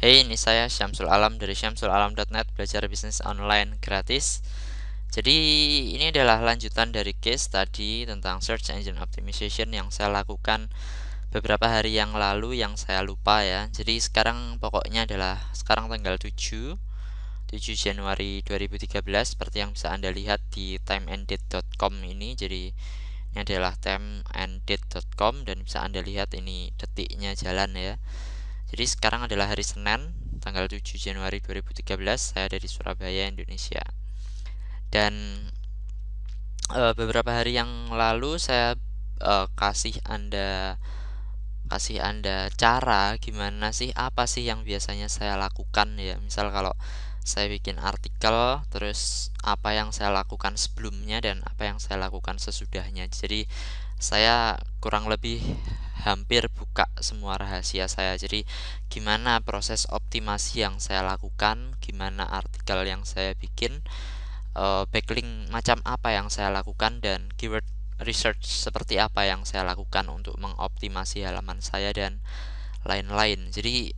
Hey, ini saya Syamsul Alam dari syamsulalam.net, belajar bisnis online gratis. Jadi ini adalah lanjutan dari case tadi tentang search engine optimization yang saya lakukan beberapa hari yang lalu yang saya lupa ya. Jadi sekarang pokoknya adalah sekarang tanggal 7 Januari 2013 seperti yang bisa Anda lihat di timeanddate.com ini. Jadi ini adalah timeanddate.com dan bisa Anda lihat ini detiknya jalan ya. Jadi sekarang adalah hari Senin, tanggal 7 Januari 2013, saya dari Surabaya, Indonesia. Dan beberapa hari yang lalu saya kasih Anda cara gimana sih, apa sih yang biasanya saya lakukan ya. Misal kalau saya bikin artikel, terus apa yang saya lakukan sebelumnya dan apa yang saya lakukan sesudahnya. Jadi saya kurang lebih hampir buka semua rahasia saya. Jadi gimana proses optimasi yang saya lakukan, gimana artikel yang saya bikin, backlink macam apa yang saya lakukan, dan keyword research seperti apa yang saya lakukan untuk mengoptimasi halaman saya dan lain-lain. Jadi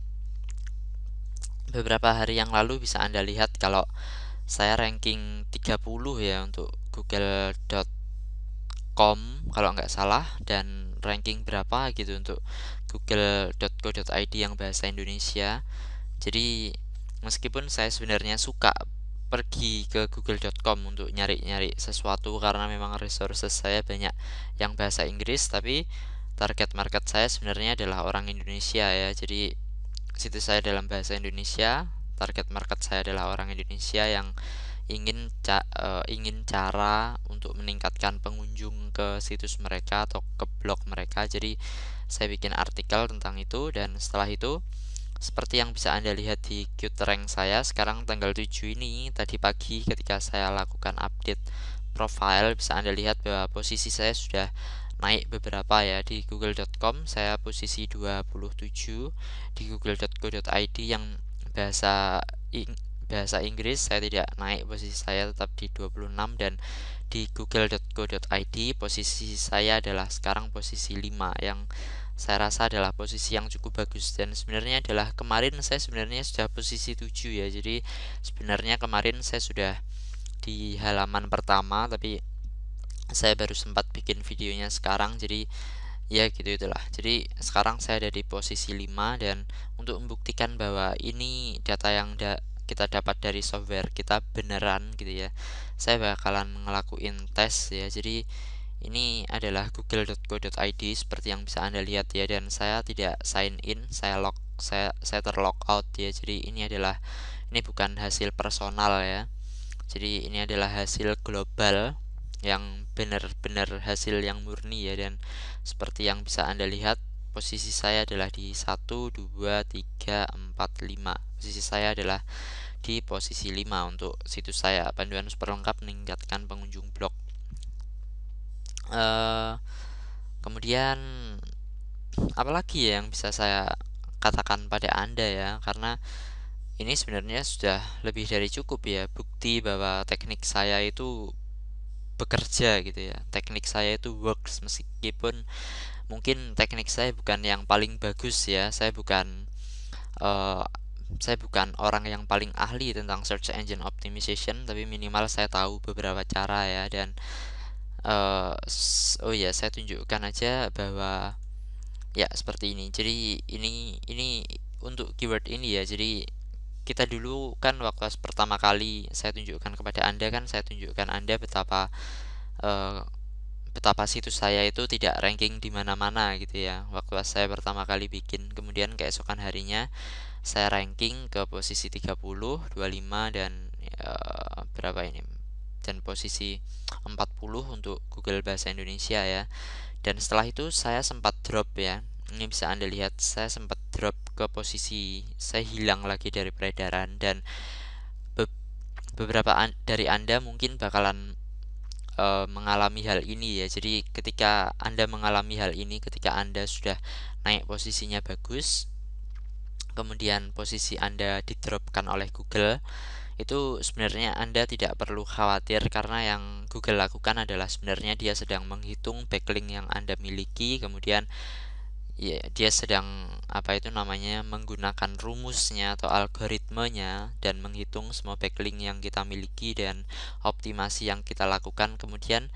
beberapa hari yang lalu bisa Anda lihat kalau saya ranking 30 ya untuk google.com kalau nggak salah, dan ranking berapa gitu untuk google.co.id yang bahasa Indonesia. Jadi meskipun saya sebenarnya suka pergi ke google.com untuk nyari-nyari sesuatu karena memang resources saya banyak yang bahasa Inggris, tapi target market saya sebenarnya adalah orang Indonesia ya. Jadi situs saya dalam bahasa Indonesia, target market saya adalah orang Indonesia yang ingin cara untuk meningkatkan pengunjung ke situs mereka atau ke blog mereka. Jadi saya bikin artikel tentang itu, dan setelah itu seperti yang bisa Anda lihat di QTrank saya sekarang tanggal 7 ini, tadi pagi ketika saya lakukan update profile, bisa Anda lihat bahwa posisi saya sudah naik beberapa ya. Di google.com saya posisi 27, di google.co.id yang bahasa bahasa Inggris saya tidak naik, posisi saya tetap di 26, dan di google.co.id posisi saya adalah sekarang posisi 5, yang saya rasa adalah posisi yang cukup bagus. Dan sebenarnya adalah kemarin saya sebenarnya sudah posisi 7 ya. Jadi sebenarnya kemarin saya sudah di halaman pertama, tapi saya baru sempat bikin videonya sekarang. Jadi ya gitu itulah. Jadi sekarang saya ada di posisi 5, dan untuk membuktikan bahwa ini data yang kita dapat dari software kita beneran gitu ya, saya bakalan ngelakuin tes ya. Jadi ini adalah google.co.id seperti yang bisa Anda lihat ya, dan saya tidak sign in, saya terlog out ya. Jadi ini bukan hasil personal ya. Jadi ini adalah hasil global yang benar-benar hasil yang murni ya. Dan seperti yang bisa Anda lihat, posisi saya adalah di 1 2 3 4 5. Posisi saya adalah di posisi 5 untuk situs saya, panduan super lengkap meningkatkan pengunjung blog. Kemudian apalagi ya yang bisa saya katakan pada Anda ya, karena ini sebenarnya sudah lebih dari cukup ya bukti bahwa teknik saya itu bekerja gitu ya. Teknik saya itu works, meskipun mungkin teknik saya bukan yang paling bagus ya. uh, saya bukan orang yang paling ahli tentang search engine optimization, tapi minimal saya tahu beberapa cara ya. Dan oh ya, saya tunjukkan aja bahwa ya seperti ini. Jadi ini untuk keyword ini ya. Jadi kita dulu kan waktu pertama kali saya tunjukkan kepada Anda, kan saya tunjukkan Anda eh, betapa situs saya itu tidak ranking di mana-mana gitu ya waktu saya pertama kali bikin. Kemudian keesokan harinya saya ranking ke posisi 30, 25, dan berapa ini, dan posisi 40 untuk Google Bahasa Indonesia ya. Dan setelah itu saya sempat drop ya. Ini bisa Anda lihat, saya sempat drop ke posisi, saya hilang lagi dari peredaran. Dan beberapa dari Anda mungkin bakalan mengalami hal ini ya. Jadi ketika Anda mengalami hal ini, ketika Anda sudah naik posisinya bagus, kemudian posisi Anda didropkan oleh Google, itu sebenarnya Anda tidak perlu khawatir, karena yang Google lakukan adalah sebenarnya dia sedang menghitung backlink yang Anda miliki, kemudian ya, dia sedang apa itu namanya menggunakan rumusnya atau algoritmenya dan menghitung semua backlink yang kita miliki dan optimasi yang kita lakukan. Kemudian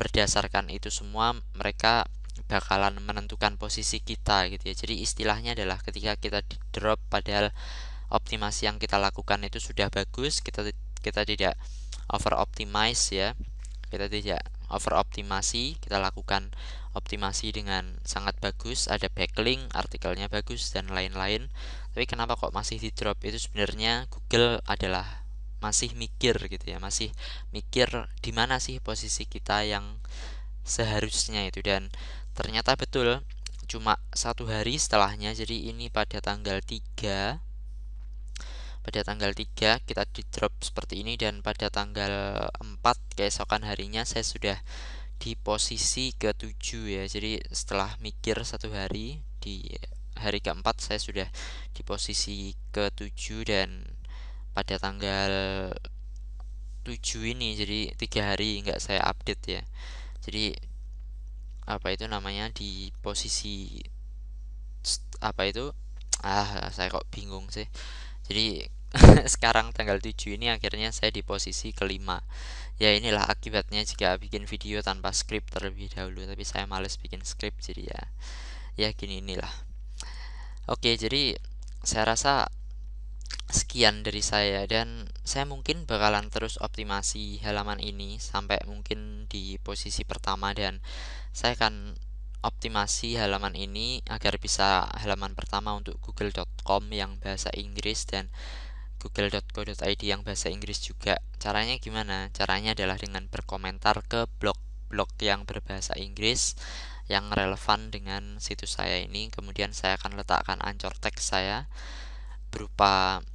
berdasarkan itu semua mereka bakalan menentukan posisi kita gitu ya. Jadi istilahnya adalah ketika kita di drop padahal optimasi yang kita lakukan itu sudah bagus, kita tidak over optimize ya, kita tidak over optimasi, kita lakukan optimasi dengan sangat bagus, ada backlink, artikelnya bagus dan lain-lain, tapi kenapa kok masih di drop? Itu sebenarnya Google adalah masih mikir gitu ya, masih mikir di mana sih posisi kita yang seharusnya itu. Dan ternyata betul, cuma 1 hari setelahnya, jadi ini pada tanggal 3 kita di drop seperti ini, dan pada tanggal 4 keesokan harinya saya sudah di posisi ke-7 ya. Jadi setelah mikir 1 hari, di hari keempat saya sudah di posisi ke-7, dan pada tanggal 7 ini, jadi 3 hari nggak saya update ya. Jadi apa itu namanya di posisi apa itu saya kok bingung sih. Jadi sekarang tanggal 7 ini akhirnya saya di posisi ke-5. Ya inilah akibatnya jika bikin video tanpa skrip terlebih dahulu, tapi saya males bikin skrip, jadi ya gini inilah. Oke, jadi saya rasa sekian dari saya, dan saya mungkin bakalan terus optimasi halaman ini sampai mungkin di posisi pertama, dan saya akan optimasi halaman ini agar bisa halaman pertama untuk google.com yang bahasa Inggris dan google.co.id yang bahasa Inggris juga. Caranya gimana? Caranya adalah dengan berkomentar ke blog-blog yang berbahasa Inggris yang relevan dengan situs saya ini. Kemudian saya akan letakkan anchor text saya berupa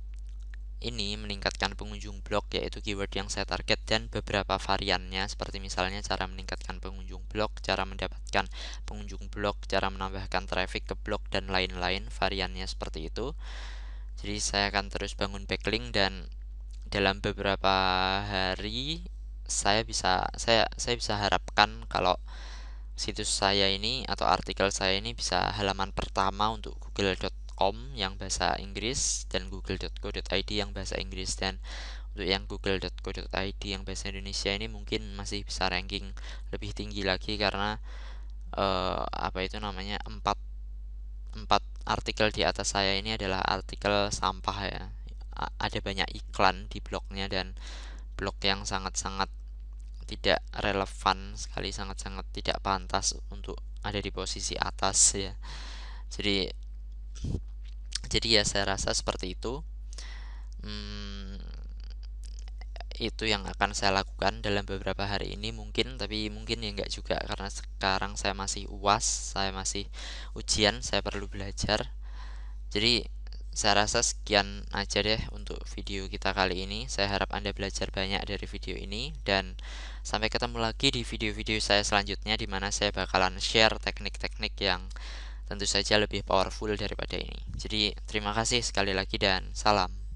ini meningkatkan pengunjung blog, yaitu keyword yang saya target, dan beberapa variannya seperti misalnya cara meningkatkan pengunjung blog, cara mendapatkan pengunjung blog, cara menambahkan traffic ke blog, dan lain-lain variannya seperti itu. Jadi saya akan terus bangun backlink, dan dalam beberapa hari saya bisa harapkan kalau situs saya ini atau artikel saya ini bisa halaman pertama untuk google.com yang bahasa Inggris dan google.co.id yang bahasa Inggris, dan untuk yang google.co.id yang bahasa Indonesia ini mungkin masih bisa ranking lebih tinggi lagi, karena apa itu namanya, empat artikel di atas saya ini adalah artikel sampah ya. Ada banyak iklan di blognya, dan blog yang sangat-sangat tidak relevan sekali, sangat-sangat tidak pantas untuk ada di posisi atas ya. Jadi ya saya rasa seperti itu. Itu yang akan saya lakukan dalam beberapa hari ini mungkin, tapi mungkin ya enggak juga, karena sekarang saya masih UAS, saya masih ujian, saya perlu belajar. Jadi saya rasa sekian aja deh untuk video kita kali ini. Saya harap Anda belajar banyak dari video ini, dan sampai ketemu lagi di video-video saya selanjutnya, di mana saya bakalan share teknik-teknik yang tentu saja lebih powerful daripada ini. Jadi terima kasih sekali lagi dan salam.